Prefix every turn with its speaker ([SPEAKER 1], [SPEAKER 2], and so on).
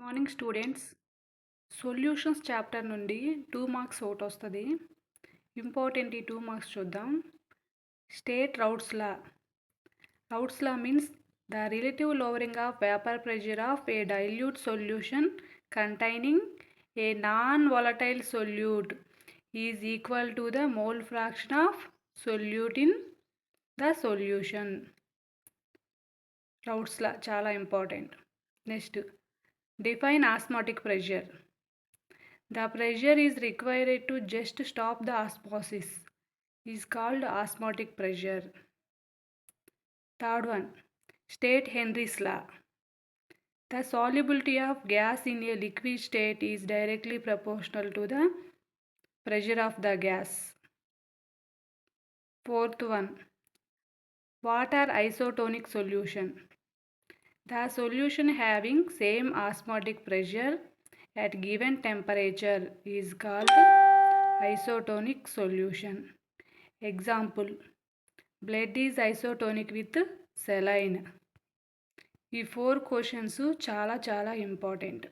[SPEAKER 1] Morning students. Solutions chapter నుండి 2 marks ఒకటొస్తది. Important ఈ 2 marks చూద్దాం. State Raoult's law. Raoult's law means the relative lowering of vapour pressure of a dilute solution containing a non volatile solute is equal to the mole fraction of solute in the solution. Raoult's law చాలా important. Next, define osmotic pressure. The pressure is required to just stop the osmosis is called osmotic pressure. Third one, state Henry's law. The solubility of gas in a liquid state is directly proportional to the pressure of the gas. Fourth one, water isotonic solution. The solution having same osmotic pressure at given temperature is called isotonic solution. Example, blood is isotonic with saline. ఈ 4 questions చాలా important.